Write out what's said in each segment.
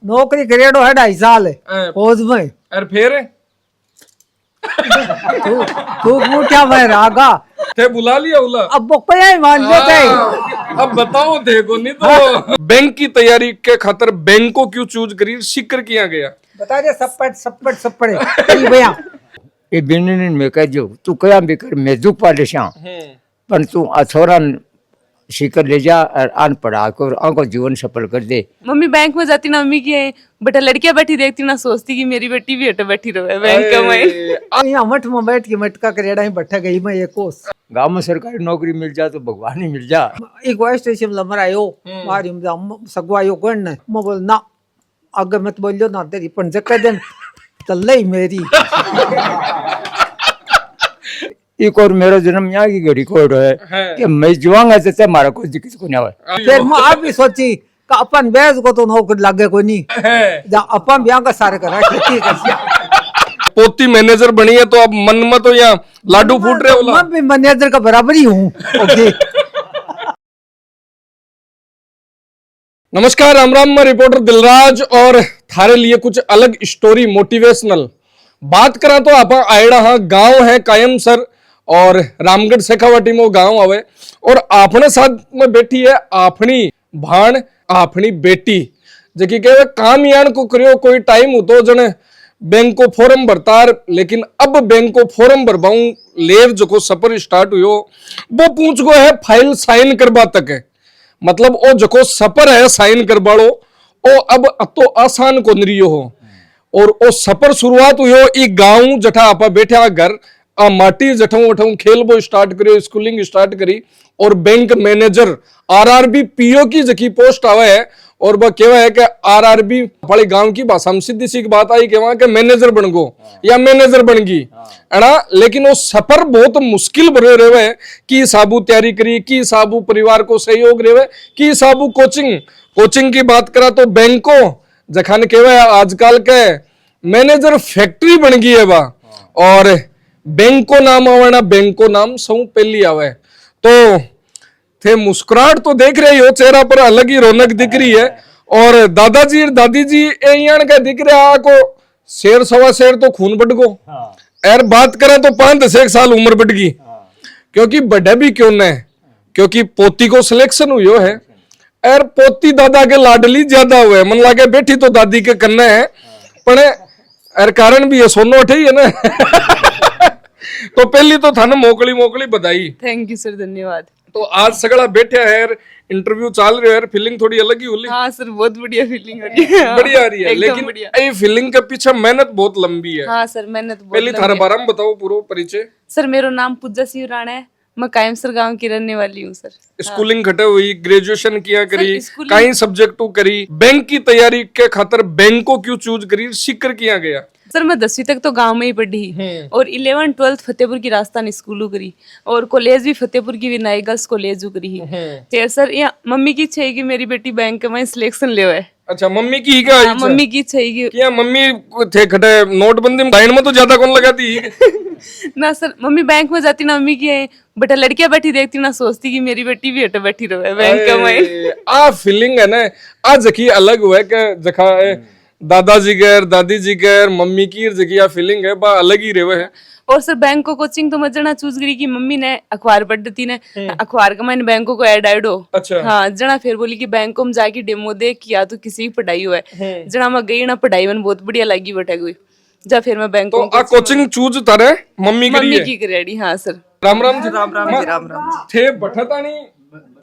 नौकरी करेडो है 2.5 साल फौज में। और फिर तू क्या मैं रागा थे बुला लिया उला। अब बकया ही मान लेते। अब बताओ देखो नहीं तो बैंक की तैयारी के खातर बैंक को क्यों चूज करी, सिक्र किया गया? बता दे सप्पट सप्पट सप्पड़े कई भैया ये बिन्नी में कह जो तू कया भी कर मैं दुख पा ले पर तू अथोरा सीकर ले जा और आन पढ़ा कर आंको जीवन सफल कर दे। मम्मी बैंक में जाती ना मम्मी की बेटा लड़कियां बैठी देखती ना सोचती कि मेरी बेटी भी हटे बैठी रहे बैंक में। यहाँ मठ में बैठ के मटका करेड़ा ही बैठा गई मैं एक कोस गांव में सरकारी नौकरी मिल जा तो भगवान ही मिल जा। एक वाइस स्टेशन लमर आयो मारी सगवायो गण मैं बोल ना अगर मत बोलियो ना तेरी पण जक्का दिन तल्ले ही मेरी एक और मेरा जन्म यहाँ की घड़ी कोड है कि मैं जुआंगा तो मारा कोई दिक्कत को नहीं आवे। फिर मैं आप भी सोची कि अपन बेज को तो नौकरी लगे कोई नहीं जा अपन ब्याह का सारे करा खेती कर पोती मैनेजर बनी है तो अब मन में तो यहाँ लाडू फूट रहे हो। मैं भी मैनेजर का बराबर ही हूँ। ओके नमस्कार, राम राम, मैं रिपोर्टर दिलराज और थारे लिए कुछ अलग स्टोरी मोटिवेशनल बात करा तो आप आयड़ा हाँ गांव है कायम सर और रामगढ़ शेखावाटी में वो गांव आवे और आपने साथ में बैठी है आपनी भाण आपनी बेटी जबकि कहे काम यान को करियो कोई टाइम हो तो जने बैंक को फॉर्म भरतार लेकिन अब बैंक को फॉर्म भरवाऊं लेव जो सफर स्टार्ट हुई वो पूछ गो है फाइल साइन करवा तक है मतलब वो जो सफर है साइन करवाड़ो वो अब तो आसान को नरियो हो और वो सफर शुरुआत हुई एक गांव जठा आपा बैठा घर आ माटी जठाऊ वठाऊ खेल वो स्टार्ट करियो स्कूलिंग स्टार्ट करी और बैंक मैनेजर आरआरबी पीओ की जकी पोस्ट आवे है और वह कहवा है कि आरआरबी बड़े गांव की भाषा में सीधी सी बात आई कहवा कि मैनेजर बन गो या मैनेजर बन गई है ना। लेकिन वो सफर बहुत मुश्किल भरे रहे कि साबू तैयारी करी कि साबू परिवार को सहयोग रहे कि साबू कोचिंग की बात करा तो बैंकों जखान कहवा है आजकल के मैनेजर फैक्ट्री बन गई है बा और बैंको नाम आवे बैंको नाम सौ पहली आवे तो थे मुस्कुराहट तो देख रहे हो चेहरा पर अलग ही रौनक दिख रही है और दादाजी और दादी जी का दिख रहा को शेर सवा शेर तो खून बढ़ गो यार बात करें तो 5-10 साल उम्र बढ़ गई क्योंकि बड़ा भी क्यों न क्योंकि पोती को सिलेक्शन हुई है यार पोती दादा के लाडली ज्यादा हुए मन लागे बैठी तो दादी के कन्ने है पर यार कारण भी है सोनो उठे है ना। तो पहली तो थाने मोकली बधाई। थैंक यू सर, धन्यवाद। तो आज सगड़ा बैठा है इंटरव्यू चल रहा है फीलिंग थोड़ी अलग ही होली। हाँ सर, बहुत बढ़िया फीलिंग हो रही है। बढ़िया आ रही है लेकिन ये फीलिंग के पीछे मेहनत बहुत लंबी है। हाँ सर, मेहनत पहले थारे बारे में बताओ पूरा परिचय। सर मेरा नाम पूजा सिंह राणा है, मैं कायमसर गांव की रहने वाली हूँ सर। स्कूलिंग खटे हुई ग्रेजुएशन किया करी कई सब्जेक्टों करी बैंक की तैयारी के खातर बैंक को क्यों चूज करी सिक्र किया गया? सर मैं 10वीं तक तो गांव में ही पढ़ी और 11th-12th फतेहपुर की राजस्थान स्कूल करी और कॉलेज भी फतेहपुर की विनायक गर्ल्स कॉलेज करी। तो सर ये मम्मी की इच्छा है कि मेरी बेटी बैंक में सिलेक्शन ले है। अच्छा मम्मी की क्या इच्छा? मम्मी की इच्छा है कि क्या मम्मी थे खटे नोटबंदी में लाइन में तो ज्यादा कौन लगाती ना सर मम्मी बैंक में जाती ना मम्मी की बेटा लड़कियां बैठी देखती ना सोचती कि मेरी बेटी भी हटे बैठी रहे बैंक में। आ फीलिंग है ना आज जकी अलग हुआ कि जखा दादाजी गैर दादी जी गैर मम्मी की जकी फीलिंग है बा अलग ही रहे है। और सर बैंक को कोचिंग तो मैं जना चूज करी कि मम्मी ने अखबार पढ़ दी ने अखबार का मैंने बैंकों को ऐड हो। अच्छा हाँ जना फिर बोली कि बैंकों में जाके डेमो दे किया तो किसी की पढ़ाई हुआ है जना मैं गई ना पढ़ाई में बहुत बढ़िया लगी बैठा गई जा फिर मैं बैंक तो आ कोचिंग चूज तारे मम्मी की करेड़ी। हाँ सर राम राम जी। राम राम थे बठतानी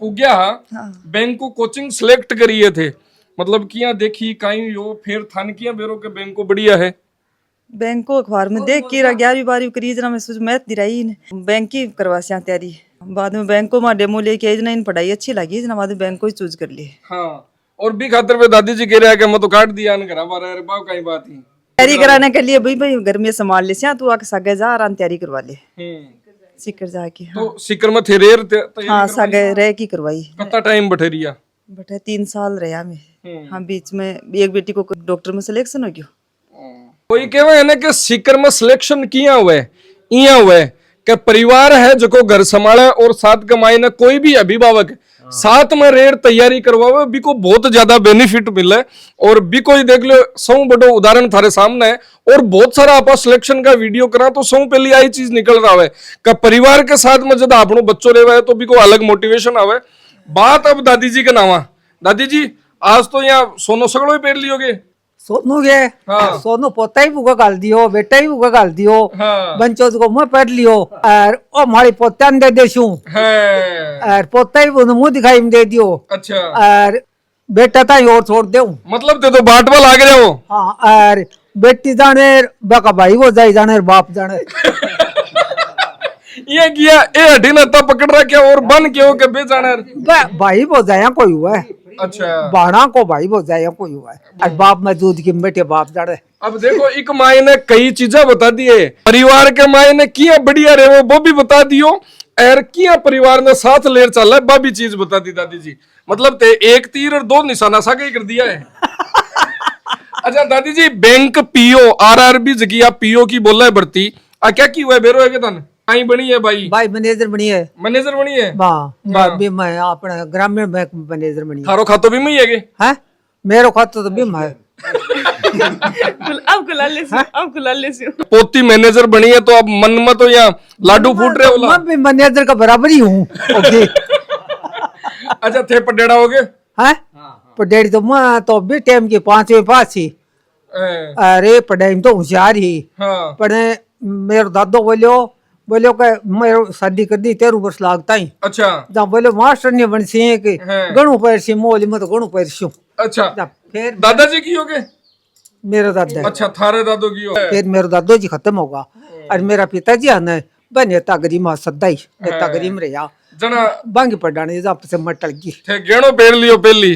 पुग्या बैंक को कोचिंग सिलेक्ट करिए थे मतलब किया देखी काई यो फिर थान किया बेरो के बैंक को बढ़िया है बैंक को अखबार में देख के 11वीं-12वीं करी जना मैं सोच मैथ दिराई बैंक की करवासिया तैयारी बाद में बैंक को मां डेमो लेके आई जना इन पढ़ाई अच्छी लगी जना बाद में बैंक को ही चूज कर लिए। हाँ और भी खातर पे दादी जी कह रहे हैं कि मैं तो काट दिया न घरा बारे अरे बाप कहीं बात ही तैयारी कराने के लिए भाई घर में संभाल ले सिया तू आके सागे जा आराम तैयारी करवा ले सिकर जाके। तो सिकर में थे रेर हाँ सागे रह की करवाई कितना टाइम बठेरिया बटे 3 साल रहा में। हाँ बीच में एक बेटी को डॉक्टर में सिलेक्शन हो गयो। कोई कहवा है ना कि सिकर में सिलेक्शन किया हुए कि परिवार है जो को घर संभाले और साथ कमाई ना कोई भी अभिभावक साथ में रेड तैयारी करवावे बिको बहुत ज्यादा बेनिफिट मिले। और बिको ही देख लो सौ बड़ो उदाहरण थारे सामने है। और बहुत सारा आप सिलेक्शन का वीडियो करा तो सौ पहली आई चीज निकल रहा है का परिवार के साथ में जब आपनो बच्चों रेवा है तो बिको अलग मोटिवेशन आवे। बात अब दादी जी के नामा। दादी जी आज तो यहाँ सोनो सगड़ो ही पेर लियोगे। सोनू गे हाँ। सोनू पोता ही बुगा गाल दियो, बेटा ही बुगा गाल दियो, हाँ। बंचो को मैं पढ़ लियो और ओ मारी पोता ने दे देशू है। और पोता ही मुंह दिखाई में दे दियो अच्छा और बेटा ताई और छोड़ देऊ। मतलब ते तो बाटवा लाग रहे हो। हाँ और बेटी जाने बाका भाई वो जाई जाने बाप जाने ये किया ए हटी ना तब पकड़ रहा क्या और बन के हो के बे जाना। भाई वो जाया कोई हुआ है। अच्छा बाणा को भाई वो जाया कोई हुआ है और बाप में दूध की बेटे बाप जाने। अब देखो एक माए ने कई चीजें बता दी है परिवार के माए ने किया बढ़िया रहे वो भी बता दियो और किया परिवार ने साथ लेर चल है बा भी चीज बता दी दादी जी। मतलब ते एक तीर और दो निशाना सा कर दिया है। अच्छा दादी जी बैंक पीओ आरआरबी जगिया पीओ की बोला है भर्ती आ क्या की हुआ है बेरो है के तन आई बनी है भाई। भाई मैनेजर बनी है। मैनेजर बनी है। हाँ भी मैं अपने ग्रामीण बैंक में मैनेजर बनी है। थारो खातो भी मैं है के हैं मेरो खाता तो बीमा है। अब कुलाले से पोती मैनेजर बनी है तो अब मन में तो यहाँ लाडू फूट रहे हो। मैं भी मैनेजर का बराबर ही हूँ। ओके अच्छा थे पडेड़ा हो गए हैं पढ़ाई तो मैं तो भी टाइम की 5वीं पास ही। अरे पढ़ाई तो होशियार ही हाँ। पढ़े मेरो दादो बोलो के मेरो शादी कर दी 13 वर्ष लागता ही। अच्छा जब बोलो मास्टर ने बन सी के गणु पैरसी मोली में तो गणु पैरसी। अच्छा फिर दादाजी की हो गए। मेरा दादा है। अच्छा थारे दादो की हो। फिर मेरा दादो जी खत्म होगा और मेरा पिताजी आना बनेता गरीब सदा ही नेता गरीब रहा जना बांगी पढ़ाने जब से मटल की थे गेणो पेर लियो पहली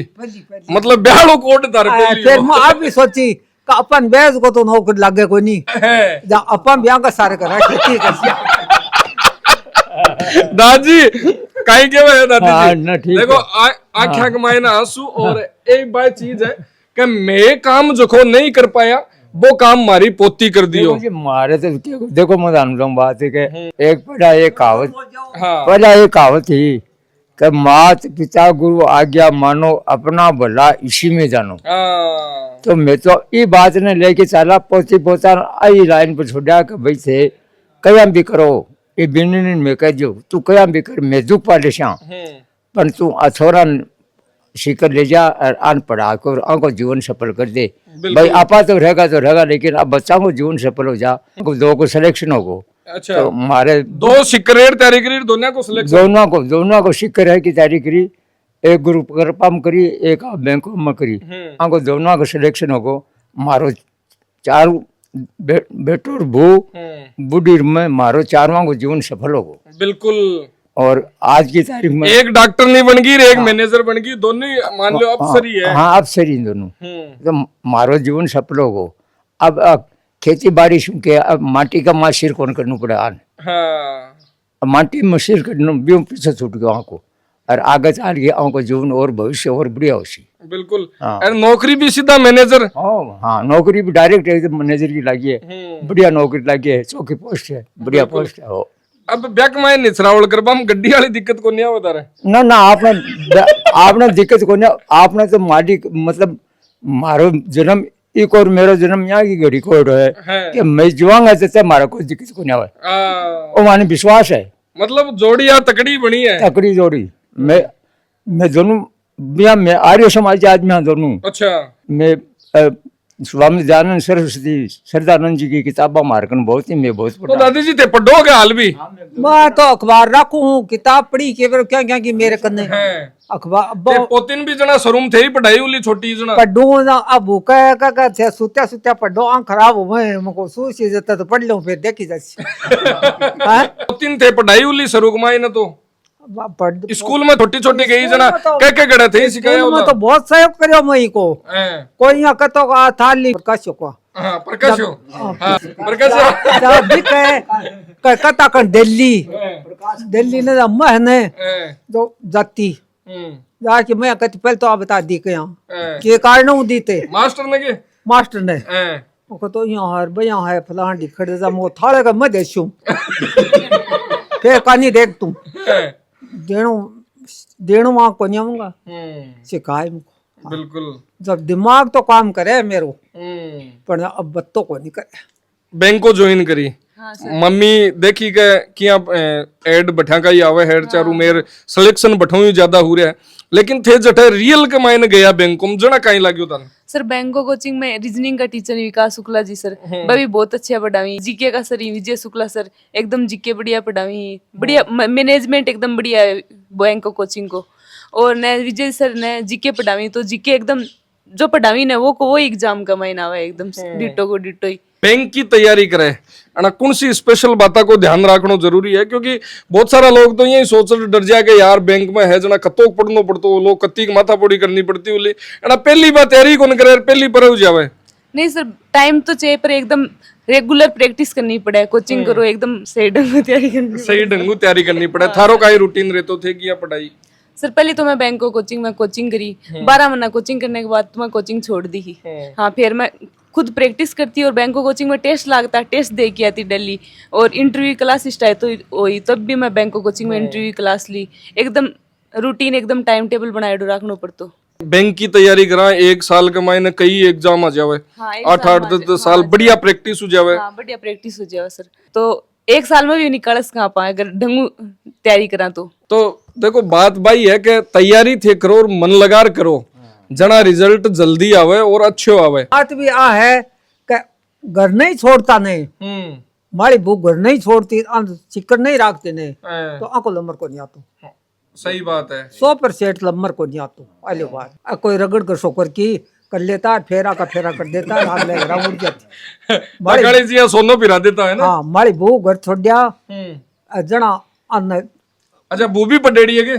मतलब ब्यालो कोट दर पहली फिर मैं आप भी सोची का अपन बेज को तो नौकरी लागे कोई नहीं है। जा अपन ब्याह का सारे करा खेती कर दादी काई के है दादी हाँ, जी ना, ठीक देखो आख्या कमाए ना आंसू और एक बात चीज है कि मैं काम जो नहीं कर पाया वो काम मारी पोती कर दियो। देखो जी मारे तो देखो मैं जानूं बात है कि एक पहला एक कहावत हाँ पहला एक कहावत थी कि मात पिता गुरु आज्ञा मानो अपना भला इसी में जानो। हाँ। तो मैं तो ये बात ने लेके चला पोती पोता आई लाइन पर छोड़ा कि भाई थे कयाम भी करो ये बिन में कह जो तू कयाम भी कर मैं दुख पाले श्याम पर तू अथोरा सीकर ले जा और अन पढ़ा कर उनको जीवन सफल कर दे। भाई आपा तो रहेगा लेकिन अब बच्चा को जीवन सफल हो जा दो को सिलेक्शन हो। अच्छा तो हमारे दो सिकरेट तैयारी करी दोनों को सिलेक्शन दोनों को सिक्कर है की तैयारी करी एक ग्रुप में करी एक बैंक में करी उनको दोनों को सिलेक्शन हो मारो चार बेटो और भू बुढ़ी में मारो चारों को जीवन सफल हो। बिल्कुल। और आज की तारीख में एक डॉक्टर नहीं बन गई एक मैनेजर बन गई दोनों ही मान लो अफसर ही है। हाँ अफसर ही दोनों तो मारो जीवन सफल हो। अब खेती बाड़ी के अब माटी का माँ सिर कौन करना पड़ा हाँ। माटी में सिर करना भी पीछे छूट गया को और आगे चल गया को जीवन और भविष्य और बढ़िया हो सी। बिल्कुल। हाँ। और नौकरी भी सीधा मैनेजर। हाँ नौकरी भी डायरेक्ट एकदम मैनेजर की लगी है बढ़िया नौकरी लगी है चौकी पोस्ट है बढ़िया पोस्ट है हो। अब बैक में निचरावल कर हम गड्डी वाली दिक्कत को नहीं बता रहे ना आपने दिक्कत को नहीं आपने तो मालिक मतलब मारो जन्म एक और मेरा जन्म यहाँ की घड़ी कोड है कि मैं जुआंगा तो हमारा कोई दिक्कत को नहीं आवे वो माने विश्वास है। मतलब जोड़ी या तकड़ी बनी है तकड़ी जोड़ी मैं दोनों मैं आर्य समाज आदमी हाँ दोनों। अच्छा मैं स्वामी दयानंद सरस्वती सरदानंद जी की किताबा मारकन बहुत ही मैं बहुत तो दादी जी थे पढ़ो के हाल भी मैं तो अखबार रखू हूँ किताब पढ़ी के क्या क्या की मेरे कन्ने अखबार पोतिन भी जना शोरूम थे ही पढ़ाई वाली छोटी जना पढ़ू ना अब भूखा थे सुत्या पढ़ो आँख खराब हो गए मुझको सूझ जाता तो पढ़ लो फिर देखी जाती। पोतिन थे पढ़ाई वाली शुरू कमाई ना तो स्कूल में छोटी छोटी गई जना क्या गड़ा थे सिखाया मैं तो बहुत सहयोग करो मई को कोई यहाँ कतो का थाली प्रकाश को प्रकाश कता कर दिल्ली ने महने जो जाती जाके मैं कहती पहले तो आप बता दी के यहाँ के कारण दी थे मास्टर ने तो यहाँ हर भैया है फलान खड़े जा मो थाले का मैं देशू फिर कहानी देख तू देणो देणो वहां को नहीं आऊंगा सिखाए मुझको। बिल्कुल। जब दिमाग तो काम करे मेरो, पर अब बत्तों को नहीं करे। बैंक को ज्वाइन करी। मम्मी देखी के कि आप एड बठा का ही आवे है चारू मेर सिलेक्शन बठो ही ज्यादा हो रहा है, लेकिन थे जटे रियल के मायने गया बैंक में जना काई लाग्यो था सर। बैंक को कोचिंग में रीजनिंग का टीचर विकास शुक्ला जी सर, वह भी बहुत अच्छे पढ़ावी। जीके का सर विजय शुक्ला सर, एकदम जीके बढ़िया पढ़ावी, बढ़िया मैनेजमेंट एकदम बढ़िया है बैंक को कोचिंग को। और न विजय सर ने जीके पढ़ावी, तो जीके एकदम जो पढ़ावी ने वो एग्जाम का महीना हुआ एकदम डिटो को डिटो ही। बैंक की तैयारी करे अना कौन सी स्पेशल बातों को ध्यान रखना जरूरी है, क्योंकि बहुत सारा लोग तो यही सोच डर जाए कि यार बैंक में है जना कतोक पढ़नो पड़तो, लोग कत्ती की माथापोड़ी करनी पड़ती बोली अना पहली बार तैयारी कौन करे, पहली पर हो जावे। नहीं सर, टाइम तो चाहिए पर एकदम रेगुलर प्रैक्टिस करनी पड़े, कोचिंग करो एकदम सही ढंग से तैयारी करनी सही ढंग तैयारी करनी पड़े। थारो का ही रूटीन रहतो थे कि या पढ़ाई? सर पहले तो मैं बैंक को कोचिंग में कोचिंग करी, 12 महीना कोचिंग करने के बाद तो मैं कोचिंग छोड़ दी ही। हाँ, फिर मैं खुद प्रैक्टिस करती और बैंक को कोचिंग में टेस्ट लागता, टेस्ट दे के आती दिल्ली, और इंटरव्यू क्लास स्टार्ट तो हुई, तब भी मैं बैंक को कोचिंग में इंटरव्यू क्लास ली। एकदम रूटीन एकदम टाइम टेबल बनाए रखना पड़तो। बैंक की तैयारी करा, एक साल के मायने कई एग्जाम आ जावे, 8-8 10 साल बढ़िया प्रैक्टिस हो जावे। हाँ, बढ़िया प्रैक्टिस हो जावे सर, तो एक साल में भी निकाल कहाँ पाए अगर ढंगू तैयारी करा तो देखो बात भाई है कि तैयारी थे करो और मन लगा करो, जना रिजल्ट जल्दी आवे और अच्छे आवे। बात भी आ है कि घर नहीं छोड़ता नहीं, मारी भूख घर नहीं छोड़ती, चिकन नहीं रखते नहीं, तो आको लम्बर को नहीं आतो। सही बात है, 100% लम्बर को नहीं आतो। पहले बात कोई रगड़ कर शोकर की कर लेता, फेरा का फेरा कर देता, रात ले घर उड़ जाती, सोनो पिरा देता है ना। हाँ, मारी भूख घर छोड़ दिया जना अन्न। अच्छा, वो भी पढ़ेड़ी है के?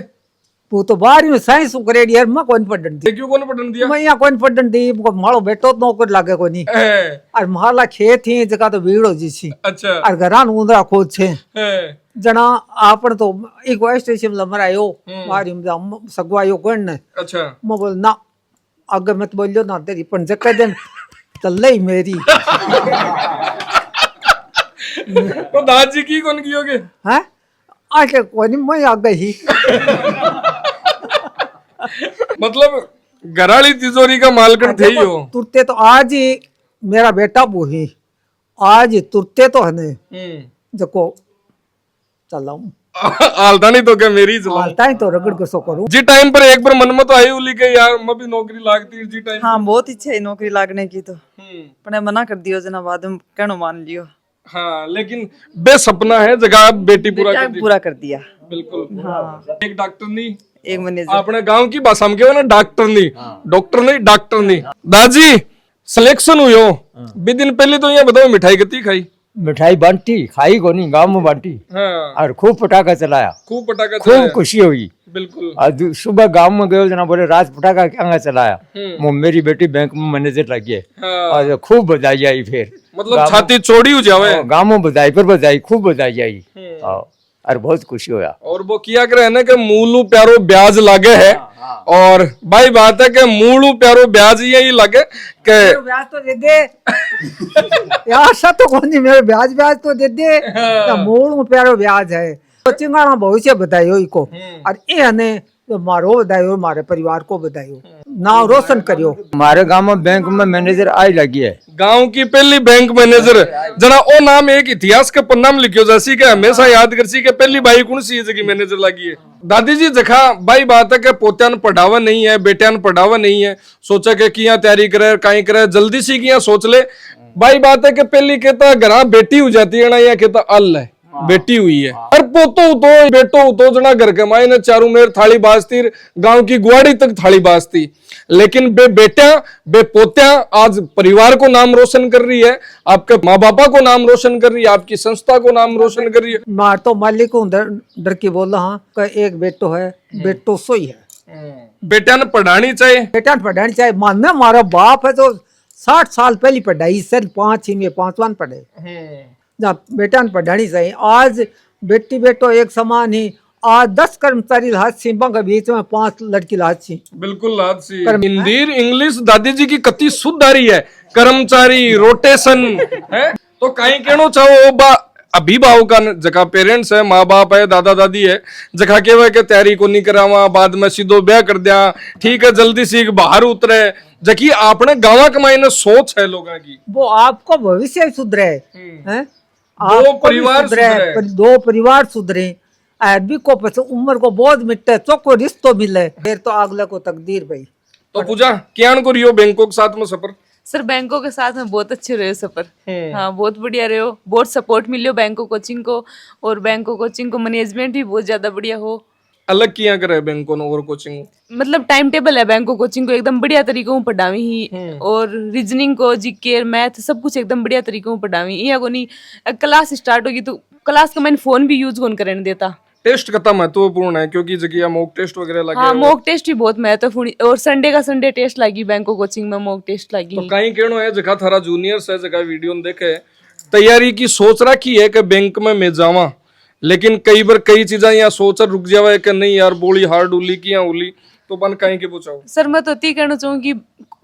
वो तो बाहर में साइंस करेडी यार, मैं कौन पढ़न दी। क्यों कौन पढ़न दिया? मैं यहाँ कौन पढ़न दी, मुझको मारो बेटो नौकर लागे को नहीं। और माला खेत ही जगह तो भीड़ जी सी। अच्छा। और घरान उंदरा खोद छे जना आपन तो एक स्टेशन लमर आयो मारी सगवायो गण। अच्छा। मैं बोल ना आगे मत बोलियो ना, तेरी पण जक्का दिन चल ही मेरी। तो दादी की कौन कियोगे? हैं आके कोनी मैं आगे ही। मतलब घराली तिजोरी का मालकन थे ही हो। तुरते तो आज ही मेरा बेटा वो ही आज तुरते तो है जको चलाऊं आलता नहीं तो क्या मेरी आलता ही तो रगड़ के सो करूं। जी टाइम पर एक बार मन में तो आई उली के यार मैं भी नौकरी लागती जी टाइम। हाँ, बहुत इच्छा है नौकरी लागने की, तो पर मना कर दियो जना, बाद में कहनो मान लियो। हाँ, लेकिन बेसपना है जगह बेटी पूरा कर दिया। बिल्कुल। हाँ। एक डॉक्टर नहीं, एक मैनेजर। अपने गांव की भाषा में क्या ना, डॉक्टर नहीं, डॉक्टर नहीं, डॉक्टर नहीं। दादी सिलेक्शन हुई हो, 20 दिन पहले तो यहाँ बताओ मिठाई कितनी खाई? मिठाई बांटी, खाई को नहीं, गाँव में बांटी। हाँ। और खूब पटाखा चलाया, खूब पटाखा खूब खुशी हुई। बिल्कुल। आज सुबह गांव में गयो जना, बोले रात पटाखा क्या चलाया। मेरी बेटी बैंक में मैनेजर लगी है। हाँ। और खूब बधाई आई, फिर मतलब छाती चौड़ी हो जावे। गाँव में बधाई पर बधाई, खूब बधाई आई और बहुत खुशी होया। और वो किया करे ना कि मूलू प्यारो ब्याज लागे है। और भाई बात है कि मूलू प्यारो ब्याज यही लगे के ब्याज तो दे दे यार, सब तो कोनी मेरे ब्याज तो दे दे। मूल में प्यारो ब्याज है तो चिंगाना भविष्य बताइयो इको, और ये ने तो मारो बधाइयो, मारे परिवार को बधाइयो, नाम रोशन करियो। हमारे गांव में बैंक में मैनेजर आई लगी है, गांव की पहली बैंक मैनेजर जना ओ नाम एक इतिहास के पन्ना में लिखियो जैसी के हमेशा याद करसी के पहली बाई कौन सी जगह मैनेजर लगी है। दादी जी जखा भाई बात है कि पोत्यान पढ़ावा नहीं है, बेटियान पढ़ावा नहीं है, सोचा के किया तैयारी करे कहीं करे, जल्दी सी किया सोच ले। भाई बात है कि पहली कहता घर बेटी हो जाती है ना, या कहता अल है बेटी हुई है, और पोतो तो बेटो तो जना घर के मायने चारू मेर थाली बाजती, गांव की गुआड़ी तक थाली बाजती, लेकिन बे बेटा बे पोत्या आज परिवार को नाम रोशन कर रही है, आपके माँ बापा को नाम रोशन कर रही है, आपकी संस्था को नाम रोशन कर रही है। मार तो मालिक हूँ डर की बोला हाँ कि एक बेटो है, बेटो सोई है। बेटा ने पढ़ानी चाहिए, बेटा ने पढ़ानी चाहिए। मानना मारा बाप है तो 60 साल पहले पढ़ाई, सर 5 में 5वां पढ़े, बेटा ने पढ़ानी चाहिए। आज बेटी बेटो एक समान ही, आज 10 कर्मचारी लाज सीमा के बीच में 5 लड़की लाज सी। बिल्कुल लाज सी। हिंदी इंग्लिश दादी जी की कति शुद्ध आ रही है, कर्मचारी रोटेशन है तो कहीं कहना चाहो बा अभिभावक जका पेरेंट्स है, माँ बाप है, दादा दादी है, जका के के तैयारी को नहीं करावा, बाद में सीधो ब्याह कर दिया, ठीक है जल्दी सीख बाहर उतरे, जकी आपने गाँव कमाई ने सोच है लोगों की, वो आपको भविष्य सुधरे हैं, दो आपको भी परिवार सुधरे। दो परिवार सुधरे, अभी को पस उम्र को बहुत मिटे, चौको रिश्तो मिले, फिर तो अगले को तकदीर भाई। तो पूजा क्या को रियो बैंकॉक साथ में सफर? सर बैंकों के साथ में बहुत अच्छे रहे सफर। हाँ बहुत बढ़िया रहे हो, बहुत सपोर्ट मिलो बैंकों कोचिंग को, और बैंकों कोचिंग को मैनेजमेंट भी बहुत ज्यादा बढ़िया हो। अलग किया करे बैंकों और कोचिंग, मतलब टाइम टेबल है बैंकों कोचिंग को एकदम बढ़िया तरीकों में पढ़ावी ही, और रीजनिंग को, जीके, मैथ सब कुछ एकदम बढ़िया तरीकों में पढ़ावी। यहाँ को नहीं क्लास स्टार्ट होगी तो क्लास का मैंने फोन भी यूज कौन करने देता। टेस्ट कितना महत्वपूर्ण है क्योंकि जगह मॉक टेस्ट वगैरह लगे। हाँ मॉक टेस्ट भी बहुत महत्वपूर्ण, और संडे का संडे टेस्ट लगी बैंकों कोचिंग में, मॉक टेस्ट लगी। तो कहीं कहनो है जगह थारा जूनियर्स है, जगह वीडियो में देखे तैयारी की सोच रखी है कि बैंक में मैं जावा, लेकिन कई बार कई चीजें यहाँ सोच रुक जावा कि नहीं यार बोली हार्ड उली की यहाँ उली, तो बन कहीं के पूछाओ। सर मैं तो ये कहना चाहूंगी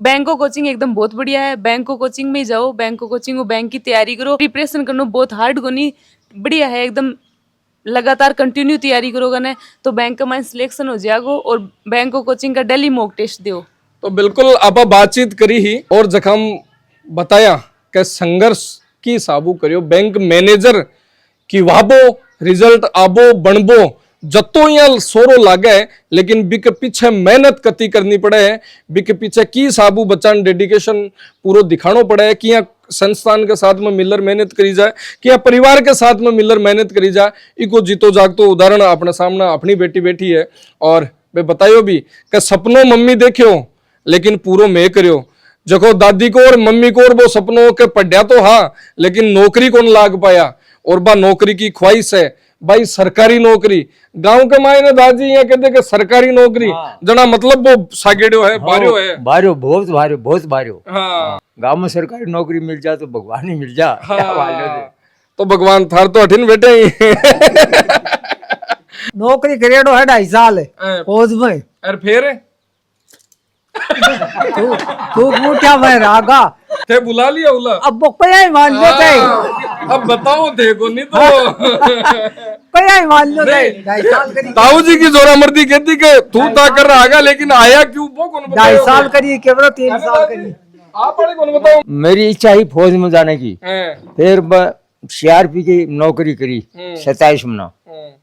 बैंकों कोचिंग एकदम बहुत बढ़िया है, बैंकों कोचिंग में ही जाओ, बैंकों कोचिंग बैंक की तैयारी करो, प्रिपरेशन करना बहुत हार्ड को नहीं, बढ़िया है एकदम, लगातार कंटिन्यू तैयारी करोगे ना तो बैंक में सिलेक्शन हो जाएगा, और बैंकों कोचिंग का डेली मॉक टेस्ट दो। तो बिल्कुल आप बातचीत करी ही और जखम बताया कि संघर्ष की साबू करियो, बैंक मैनेजर की वाबो रिजल्ट आबो बनबो जत्तो यहाँ सोरो लागे, लेकिन बिक पीछे मेहनत कती करनी पड़े है, बिक पीछे की साबू बच्चा डेडिकेशन पूरा दिखानो पड़े है कि यहाँ संस्थान के साथ में मिलर मेहनत करी जाए, कि यहाँ परिवार के साथ में मिलर मेहनत करी जाए। इको जीतो जागतो उदाहरण अपने सामने अपनी बेटी बैठी है, और वे बतायो भी कि सपनों मम्मी देखियो लेकिन पूरो मैं करियो, जको दादी को और मम्मी को और वो सपनों के पढ़िया तो हाँ लेकिन नौकरी कौन लाग पाया, और बा नौकरी की ख्वाहिश है भाई सरकारी नौकरी। गांव के मायने दादी यहाँ कहते कि सरकारी नौकरी जना मतलब वो सागेड़ो है, बारियो है, बारियो बहुत बारियो, बहुत बारियो। हाँ गांव में सरकारी नौकरी मिल जाए तो भगवान ही मिल जा। हाँ। तो भगवान थार तो अठिन बैठे ही नौकरी करेडो है 2.5 साल फौज में, और फिर तू मुठ्या में रागा, थे बुला लिया उला, अब वो कोई ही मान लो थे, अब बताओ देखो नहीं तो कोई ही मान लो थे। 2.5 साल करी, ताऊ जी की जोरा मर्दी कहती कि तू ता कर रहा लेकिन आया क्यों वो कौन 2.5 साल करी केवल 3 साल करी। आप वाले कौन बताओ। मेरी इच्छा ही फौज में जाने की, हैं, फिर सीआरपी की नौकरी करी 27 महीना,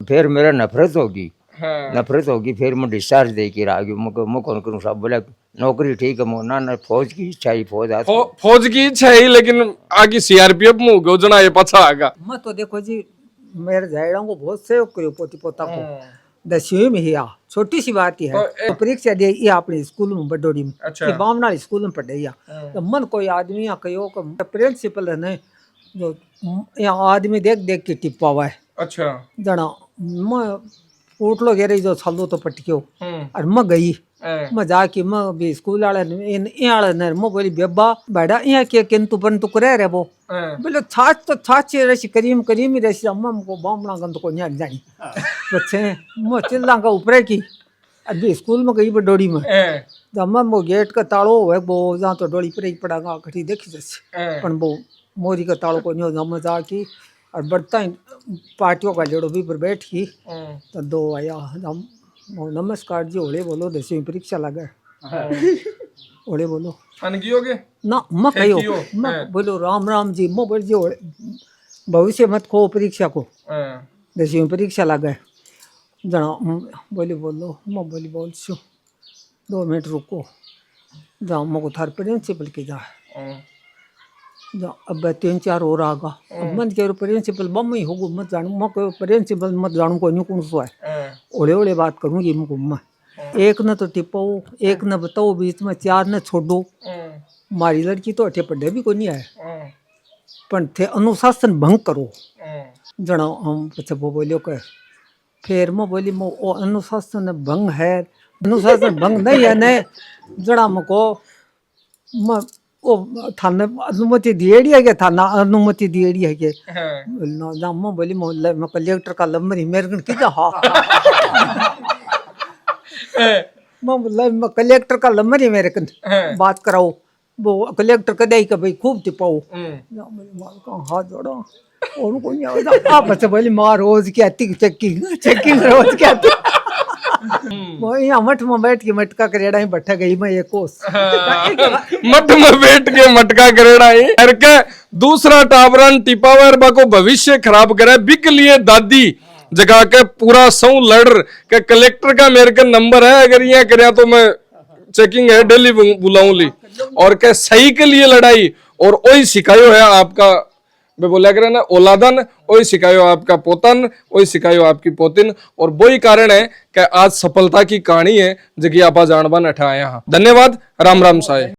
फिर मेरा नफरत होगी, हैं, नफरत होगी, फिर मैं डिस्चार्ज दे के आ गया। मैं कौन करूँ, सब बोला नौकरी ठीक है, ना फौज की इच्छा ही फौज आ। फौज की इच्छा है लेकिन आगे सीआरपीएफ में गोजना ये पछा आगा। मैं तो देखो जी मेरे जायड़ा को बहुत सहयोग करो पोती पोता को, 10वीं में ही आ, छोटी सी बात ही है। तो परीक्षा दे ये अपने स्कूल में बडोड़ी में, अच्छा। ये बामना स्कूल में पढ़े या तो मन कोई आदमी या कहो कि प्रिंसिपल है ने जो यहाँ आदमी देख देख के टिप्पा हुआ है, अच्छा जना मैं उठलो गेरे जो छलो तो पटक्यो, और मैं गई, मैं जाके मैं भी स्कूल वाले ने मैं बोली बेबा बैठा यहाँ के किंतु परंतु करे रे वो बोले छाछ तो छाछ रसी करीम करीम ही रसी अम्मा को बामना गंद को नहीं जानी बच्चे मैं चिल्ला का ऊपर की अभी स्कूल में गई बडोड़ी में, तो अम्मा वो गेट का तालो है वो जहाँ तो डोली पर ही पड़ा कटी देखी जैसे पर वो मोरी का तालो को नहीं जमा जाके, और बढ़ता ही पार्टियों का लेड़ो भी पर बैठ की, तो 2 आया हम नमस्कार जी ओले बोलो 10वीं परीक्षा लगा ओले बोलो अनगियोगे ना मैं कहो मैं बोलो राम राम जी मैं बोल जी ओले भविष्य मत खो परीक्षा को 10वीं परीक्षा लगा जना बोली बोलो मैं बोली बोल छो 2 मिनट रुको जाओ मको थार प्रिंसिपल के जा अब 3-4 और आगा मन के प्रिंसिपल मम्मी होगो मत जानू मैं प्रिंसिपल मत जानू को कौन सो है ओले ओले बात करूँगी मुझको मैं एक न तो टिपाओ एक न बताओ बीच में 4 न छोड़ो। मारी लड़की तो अठे पढ़े भी को नहीं आए पर थे अनुशासन भंग करो जना हम पीछे वो बोलियो के फिर मैं बोली मो अनुशासन भंग है, अनुशासन भंग नहीं है ने जना मको मैं ओ थाने अनुमति दिएड़ी है के थाना अनुमति दिएड़ी है के ना मैं बोली मैं कलेक्टर का लंबर ही मेरे किजा हाँ मैं कलेक्टर का लंबर ही मेरे कन बात कराओ वो कलेक्टर कदे ही भाई खूब टिपाओ हाँ जोड़ो उनको नहीं होता आपस में बोली माँ रोज की आती चेकिंग चेकिंग रोज की आती वो यहाँ मठ में बैठ के मटका करेड़ा ही बैठा गई मैं एक कोस मठ में बैठ के मटका करेड़ा ही करके दूसरा टाबरन टिपावर बा को भविष्य खराब करे बिक लिए दादी जगा के पूरा सौ लड़ के कलेक्टर का मेरे का नंबर है अगर ये करे तो मैं चेकिंग है दिल्ली बुलाऊं ली और के सही के लिए लड़ाई और वही सिखायो है आपका मैं बोला करे ना औलादन वही सिखायो आपका पोतन वही सिखायो आपकी पोतिन और वही कारण है कि आज सफलता की कहानी है जगह आपा जानबन अठा यहाँ धन्यवाद राम राम साय।